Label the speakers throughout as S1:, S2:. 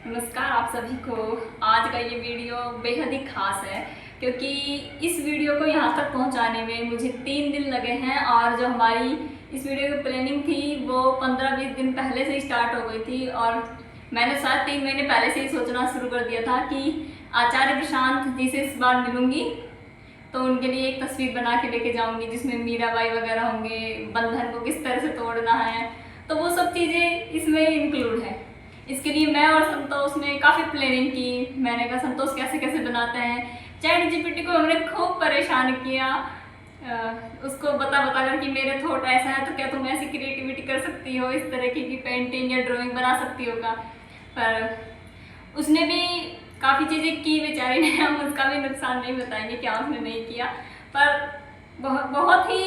S1: नमस्कार आप सभी को। आज का ये वीडियो बेहद ही खास है क्योंकि इस वीडियो को यहाँ तक पहुँचाने में मुझे 3 दिन लगे हैं और जो हमारी इस वीडियो की प्लानिंग थी वो 15-20 दिन पहले से स्टार्ट हो गई थी और मैंने शायद 3 महीने पहले से ही सोचना शुरू कर दिया था कि आचार्य प्रशांत जी से इस बार मिलूँगी तो उनके लिए एक तस्वीर बना के लेके जाऊँगी जिसमें मीराबाई वगैरह होंगे, बंधन को किस तरह से तोड़ना है, तो वो सब चीज़ें इसमें इंक्लूड है। इसके लिए मैं और संतोष ने काफ़ी प्लानिंग की। मैंने कहा संतोष कैसे कैसे बनाते हैं। चैट जीपीटी को हमने खूब परेशान किया, उसको बता कर कि मेरे थॉट ऐसा है तो क्या तुम ऐसी क्रिएटिविटी कर सकती हो, इस तरह की पेंटिंग या ड्राइंग बना सकती हो का। पर उसने भी काफ़ी चीज़ें की बेचारी ने, हम उसका भी नुकसान नहीं बताएंगे क्या उसने नहीं किया। पर बहुत ही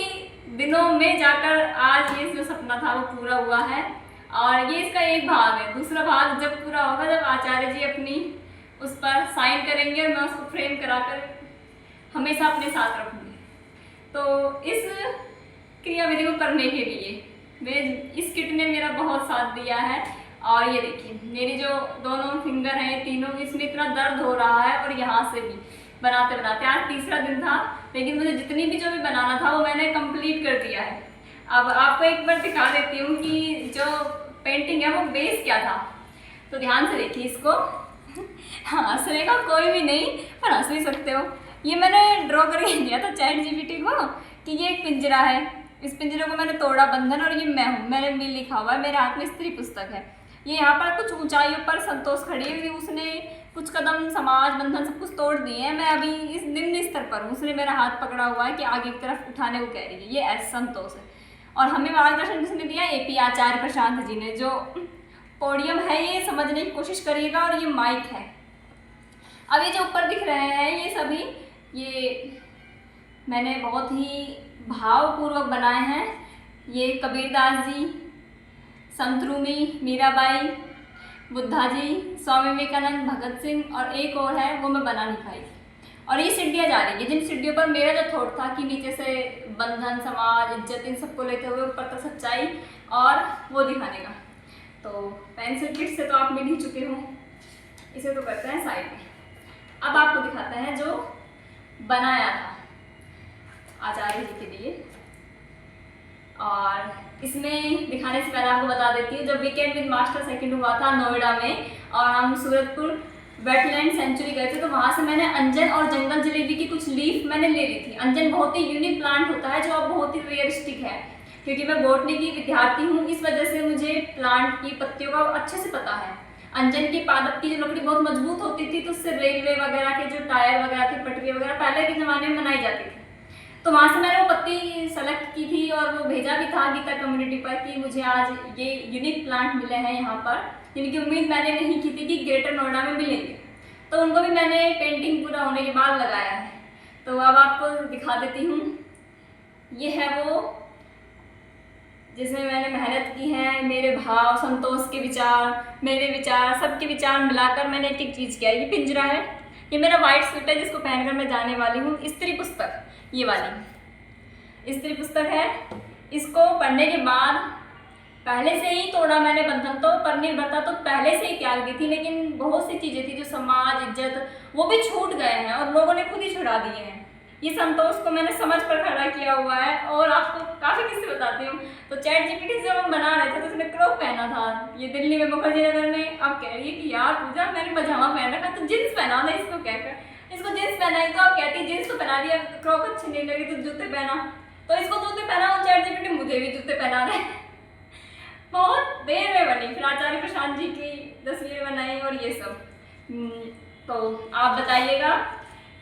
S1: दिनों में जाकर आज ये जो सपना था वो पूरा हुआ है और ये इसका एक भाग है। दूसरा भाग जब पूरा होगा, जब आचार्य जी अपनी उस पर साइन करेंगे और मैं उसको फ्रेम कराकर हमेशा अपने साथ रखूँगी। तो इस क्रियाविधि को करने के लिए इस किट ने मेरा बहुत साथ दिया है। और ये देखिए मेरी जो दोनों फिंगर हैं तीनों, इसमें इतना दर्द हो रहा है और यहाँ से भी बनाते बनाते आज तीसरा दिन था, लेकिन मुझे जितनी भी जो भी बनाना था वो मैंने कंप्लीट कर दिया है। अब आपको एक बार दिखा देती हूँ कि जो पेंटिंग है वो बेस क्या था। तो ध्यान से देखिए इसको। हाँ, हंसने का कोई भी नहीं, पर हंस भी सकते हो। ये मैंने ड्रॉ करके दिया था चैट जीपीटी को कि ये एक पिंजरा है, इस पिंजरे को मैंने तोड़ा बंधन और ये मैं हूँ, मैंने भी लिखा हुआ है, मेरे हाथ में स्त्री पुस्तक है। ये यहाँ पर कुछ ऊंचाइयों पर संतोष खड़ी हुई, उसने कुछ कदम समाज बंधन सब कुछ तोड़ दिए हैं। मैं अभी इस निम्न स्तर पर हूँ, उसने मेरा हाथ पकड़ा हुआ है कि आगे की तरफ उठाने को कह रही है। ये ऐसा संतोष है। और हमें मार्गदर्शन किसने दिया? एपी आचार्य प्रशांत जी ने। जो पोडियम है ये समझने की कोशिश करिएगा और ये माइक है। अब ये जो ऊपर दिख रहे हैं ये सभी ये मैंने बहुत ही भावपूर्वक बनाए हैं। ये कबीरदास जी, संतरूमी, मीराबाई, बुद्धा जी, स्वामी विवेकानंद, भगत सिंह और एक और है वो मैं बना नहीं पाई। और ये सीढ़ियाँ जा रही है जिन सीढ़ियों पर मेरा जो थॉट था कि नीचे से बंधन, समाज, इज्जत, इन सबको लेते हुए ऊपर तक सच्चाई और वो दिखाने का। तो पेंसिल किट से तो आप मिल ही चुके हो, इसे तो करते हैं साइड में। अब आपको दिखाते हैं जो बनाया था आचार्य जी के लिए। और इसमें दिखाने से पहले आपको बता देती हूँ, जब वीकेंड विद मास्टर सेकंड हुआ था नोएडा में और हम सूरतपुर वेटलैंड सेंचुरी गए थे, तो वहाँ से मैंने अंजन और जंगल जलेबी की कुछ लीफ मैंने ले ली थी। अंजन बहुत ही यूनिक प्लांट होता है जो अब बहुत ही रियलिस्टिक है। क्योंकि मैं बॉटनी की विद्यार्थी हूँ, इस वजह से मुझे प्लांट की पत्तियों का अच्छे से पता है। अंजन की पादप की जो लकड़ी बहुत मजबूत होती थी, तो उससे रेलवे वगैरह के जो टायर वगैरह थे, पटरी वगैरह पहले के ज़माने में बनाई जाती थी। तो वहाँ से मैंने वो पत्ती सेलेक्ट की थी और वो भेजा भी था गीता कम्युनिटी पर कि मुझे आज ये यूनिक प्लांट मिले हैं यहाँ पर, जिनकी उम्मीद मैंने नहीं की थी कि ग्रेटर नोएडा में मिलेंगे। तो उनको भी मैंने पेंटिंग पूरा होने के बाद लगाया है। तो अब आपको दिखा देती हूँ। ये है वो जिसमें मैंने मेहनत की है। मेरे भाव, संतोष के विचार, मेरे विचार, सबके विचार मिलाकर मैंने एक एक चीज़ किया। ये पिंजरा है, ये मेरा वाइट सूट है जिसको पहनकर मैं जाने वाली हूँ। स्त्री पुस्तक, ये वाली स्त्री पुस्तक है। इसको पढ़ने के बाद पहले से ही तोड़ा मैंने बंधन, तो पर निर्भरता तो पहले से ही त्याग दी थी, लेकिन बहुत सी चीज़ें थी जो समाज, इज्जत, वो भी छूट गए हैं और लोगों ने खुद ही छुड़ा दिए हैं। ये संतोष को मैंने समझ पर खड़ा किया हुआ है। और आपको काफ़ी किस्से बताती हूँ। तो चैट जीपीटी से जब हम बना रहे थे तो उसने क्रॉप पहना था, ये दिल्ली में मुखर्जी नगर में। अब कह रही है कि यार पूजा मैंने पजामा पहन रखा तो जींस पहना था, इसको कहकर इसको जींस पहनाई। तो आप कहती जींस तो पहना दिया, क्रॉप अच्छी नहीं लगी तो जूते पहना। तो इसको जूते पहना और चैट जीपीटी मुझे भी जूते पहना रहे। बहुत देर में बनी, फिर आचार्य प्रशांत जी की तस्वीरें बनाई और ये सब। तो आप बताइएगा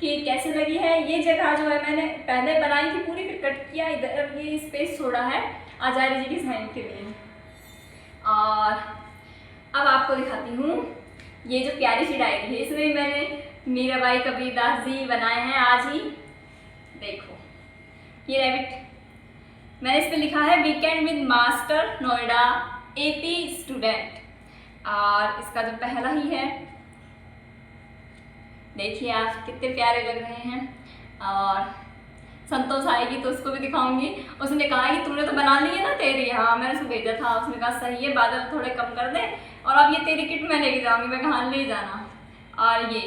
S1: कि कैसे लगी है। ये जगह जो है मैंने पहले बनाई थी पूरी, फिर कट किया, इधर ये स्पेस छोड़ा है आचार्य जी की साइन के लिए। और अब आपको दिखाती हूँ ये जो प्यारी सी डायरी है, इसमें मैंने मीराबाई, कबीरदास जी बनाए हैं आज ही। देखो ये रैबिट, मैंने इस पर लिखा है weekend with master Noida AP student. और इसका जो पहला ही है, देखिए आप कितने प्यारे लग रहे हैं। और संतोष आएगी तो उसको भी दिखाऊंगी। उसने कहा कि तूने तो बना ली है ना तेरी। हाँ, मैंने उसको भेजा था, उसने कहा सही है, बादल थोड़े कम कर दे और अब ये तेरी किट मैं लेके जाऊंगी, मैं कहाँ ले जाना। और ये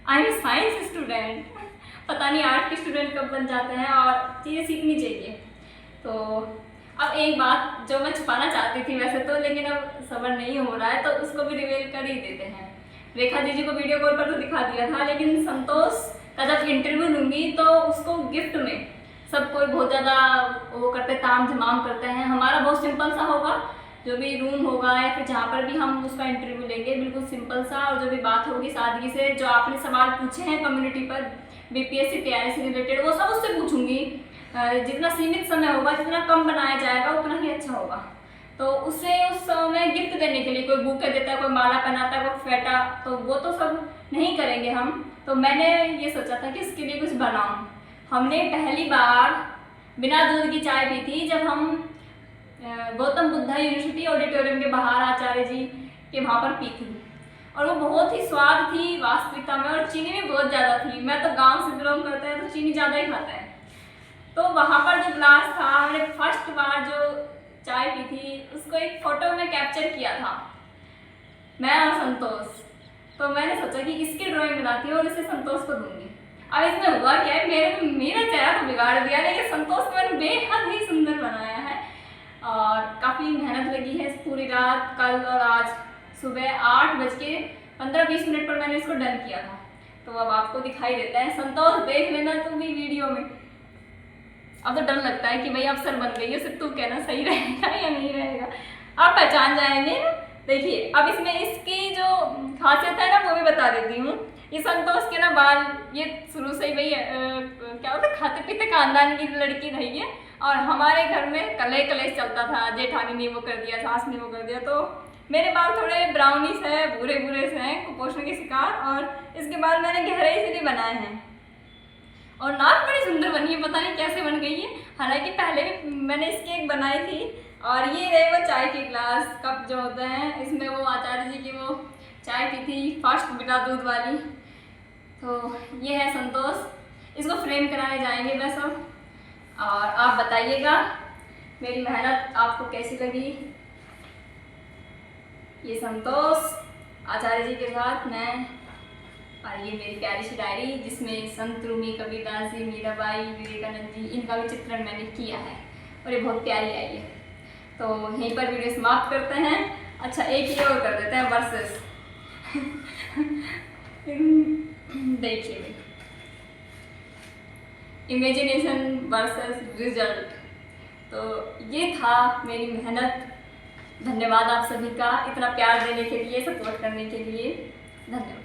S1: आई एम साइंस स्टूडेंट, पता नहीं आर्ट के स्टूडेंट कब बन जाते हैं, और चीज़ें सीखनी चाहिए। तो अब एक बात जो मैं छुपाना चाहती थी वैसे तो, लेकिन अब सब्र नहीं हो रहा है तो उसको भी रिवील कर ही देते हैं। रेखा दीदी को वीडियो कॉल पर तो दिखा दिया था, लेकिन संतोष का जब इंटरव्यू लूँगी तो उसको गिफ्ट में सब कोई बहुत ज़्यादा वो करते, ताम झमाम करते हैं। हमारा बहुत सिंपल सा होगा, जो भी रूम होगा या फिर जहाँ पर भी हम उसका इंटरव्यू लेंगे बिल्कुल सिंपल सा, और जो भी बात होगी सादगी से, जो आपने सवाल पूछे हैं कम्युनिटी पर बीपीएससी तैयारी से रिलेटेड वो सब उससे पूछूंगी। जितना सीमित समय होगा, जितना कम बनाया जाएगा उतना ही अच्छा होगा। तो उससे उस समय गिफ्ट देने के लिए कोई बुके देता है, कोई माला पहनाता है, कोई फेटा, तो वो तो सब नहीं करेंगे हम। तो मैंने ये सोचा था कि इसके लिए कुछ बनाऊं। हमने पहली बार बिना दूध की चाय पी थी जब हम गौतम बुद्धा यूनिवर्सिटी ऑडिटोरियम के बाहर आचार्य जी के वहाँ पर पी थी, और वो बहुत ही स्वाद थी वास्तविकता में, और चीनी भी बहुत ज़्यादा थी। मैं तो गांव से बिलोंग करते हैं तो चीनी ज़्यादा ही खाता है। तो वहाँ पर जो ग्लास था, मैंने फर्स्ट बार जो चाय पी थी उसको एक फ़ोटो में कैप्चर किया था, मैं और संतोष। तो मैंने सोचा कि इसकी ड्राइंग बनाती हूँ और इसे संतोष को दूंगी। अब इसमें हुआ क्या है, मेरा चेहरा तो बिगाड़ दिया, लेकिन संतोष को मैंने बेहद ही सुंदर बनाया है। और काफ़ी मेहनत लगी है पूरी रात, कल और आज सुबह 8:15-20 पर मैंने इसको डन किया था। तो अब आपको दिखाई देता है, संतोष देख लेना तुम भी वीडियो में। अब तो डर लगता है कि भाई अफसर बन गई है, सिर्फ तू कहना सही रहेगा या नहीं रहेगा, आप पहचान जाएंगे। देखिए अब इसमें इसकी जो खासियत है ना वो भी बता देती हूँ। ये संतोष के ना बाल, ये शुरू से ही भाई क्या होता है, खाते पीते खानदान की लड़की रही है, और हमारे घर में कलेश चलता था, जेठानी ने वो कर दिया, सास ने वो कर दिया। तो मेरे बाल थोड़े ब्राउनिश है, भूरे से हैं, कुपोषण के शिकार, और इसके बाल मैंने गहरे इसलिए बनाए हैं। और नाक बड़ी सुंदर बनी है, पता नहीं कैसे बन गई है। हालांकि पहले भी मैंने इसकी एक बनाई थी। और ये रहे वो चाय के ग्लास कप जो होते हैं, इसमें वो आचार्य जी की वो चाय पी थी फर्स्ट बिना दूध वाली। तो ये है संतोष, इसको फ्रेम कराने जाएंगे बस अब। और आप बताइएगा मेरी मेहनत आपको कैसी लगी। ये संतोष आचार्य जी के साथ मैं, और ये मेरी प्यारी सी डायरी जिसमें संत रूमी, कबीरदास जी, मीराबाई, विवेकानंद जी, इनका भी चित्रण मैंने किया है, और ये बहुत प्यारी आई है। तो यहीं पर वीडियो समाप्त करते हैं। अच्छा एक ये और कर देते हैं, वर्सेस देखिए भाई, इमेजिनेशन वर्सेस रिजल्ट। तो ये था मेरी मेहनत। धन्यवाद आप सभी का इतना प्यार देने के लिए, सपोर्ट करने के लिए, धन्यवाद।